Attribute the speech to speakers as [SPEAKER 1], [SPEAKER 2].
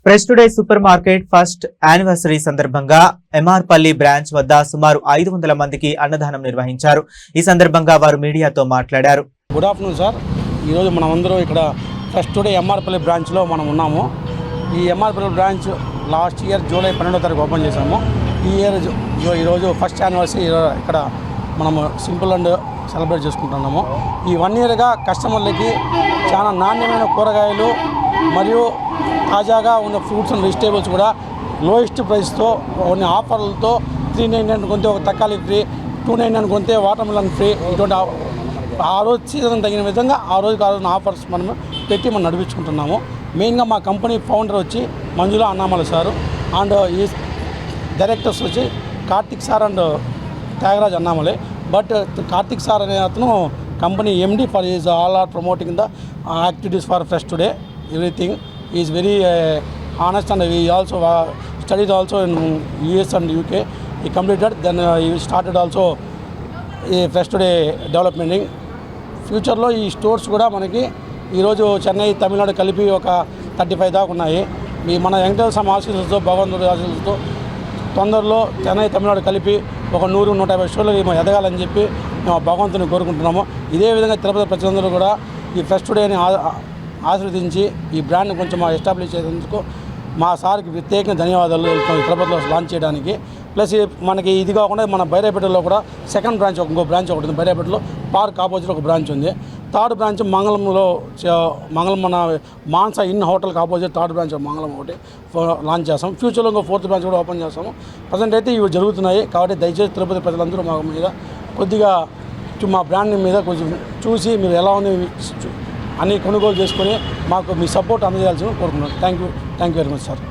[SPEAKER 1] Fresh today super market first anniversary సందర్భంగా MR Palli branch వద్ద సుమారు 500 మందికి అన్నదానం నిర్వహించారు. ఈ సందర్భంగా వారు మీడియాతో మాట్లాడారు.
[SPEAKER 2] Good afternoon sir. ఈరోజు మనం అందరూ ఇక్కడ ఫ్రెష్ టుడే ఎంఆర్పల్లి బ్రాంచ్లో మనం ఉన్నాము. ఈ ఎంఆర్పల్లి బ్రాంచ్ లాస్ట్ ఇయర్ జూలై 12వ తారీఖు ఓపెన్ చేశాము. ఈ ఇయర్ ఈరోజు ఫస్ట్ యానివర్సరీ ఇక్కడ మనము సింపుల్ అండ్ సెలబ్రేట్ చేసుకుంటున్నాము. ఈ 1 ఇయర్గా కస్టమర్లకి చాలా నాణ్యమైన కూరగాయలు మరియు తాజాగా ఉన్న ఫ్రూట్స్ అండ్ వెజిటేబుల్స్ కూడా లోయెస్ట్ ప్రైస్తో కొన్ని ఆఫర్లతో 399 కొంటే ఒక తక్కాలి ఫ్రీ, 299 కొంటే వాటర్ మిలన్ ఫ్రీ, ఇటువంటి ఆ రోజు సీజన్ తగిన విధంగా ఆ రోజుకి ఆఫర్స్ మనం పెట్టి మనం నడిపించుకుంటున్నాము. మెయిన్గా మా కంపెనీ ఫౌండర్ వచ్చి మంజుల అన్నామల సారు అండ్ ఈ డైరెక్టర్స్ వచ్చి Karthik sir and Thyagaraj Annamalai. But Karthik sir అనే అతను company MD for is all are promoting the activities for fresh today. Everything is very honest and he also studied also in US and UK. He completed, then he started also Fresh Today development. ఫ్యూచర్లో ఈ stores కూడా మనకి ఈరోజు చెన్నై, తమిళనాడు కలిపి ఒక 35 దాకా ఉన్నాయి. ఈ మన వెంకటేశ్వర స్వామి ఆశీస్సులతో, భగవంతుడి ఆశీస్సులతో తొందరలో చెన్నై, తమిళనాడు కలిపి ఒక 100-150 స్టోర్లు మేము ఎదగాలని చెప్పి మేము భగవంతుని కోరుకుంటున్నాము. ఇదే విధంగా తిరుపతి ప్రజలందరూ కూడా ఈ ఫ్రెష్ టుడేని ఆశీర్వదించి ఈ బ్రాండ్ని కొంచెం ఎస్టాబ్లిష్ చేసేందుకు మా సార్కి ప్రత్యేకంగా ధన్యవాదాలు తిరుపతిలో లాంచ్ చేయడానికి. ప్లస్ మనకి ఇది కాకుండా మన బైరాపేటలో కూడా సెకండ్ బ్రాంచ్ ఇంకో బ్రాంచ్ ఒకటి ఉంది. బైరాపేటలో పార్క్ ఆపోజిట్ ఒక బ్రాంచ్ ఉంది. థర్డ్ బ్రాంచ్ మంగళంలో మన మాన్సా ఇన్ హోటల్కి ఆపోజిట్ థర్డ్ బ్రాంచ్ మంగళం ఒకటి లాంచ్ చేస్తాం. ఫ్యూచర్లో ఇంకో 4th బ్రాంచ్ కూడా ఓపెన్ చేస్తాము. ప్రజెంట్ అయితే ఇవి జరుగుతున్నాయి. కాబట్టి దయచేసి తిరుపతి ప్రజలందరూ మా మీద కొద్దిగా మా బ్రాండ్ మీద కొంచెం చూసి మీరు ఎలా ఉంది అన్నీ కొనుగోలు చేసుకొని మాకు మీ సపోర్ట్ అందజేయాల్సింది కోరుకుంటున్నాను. Thank you very much sir.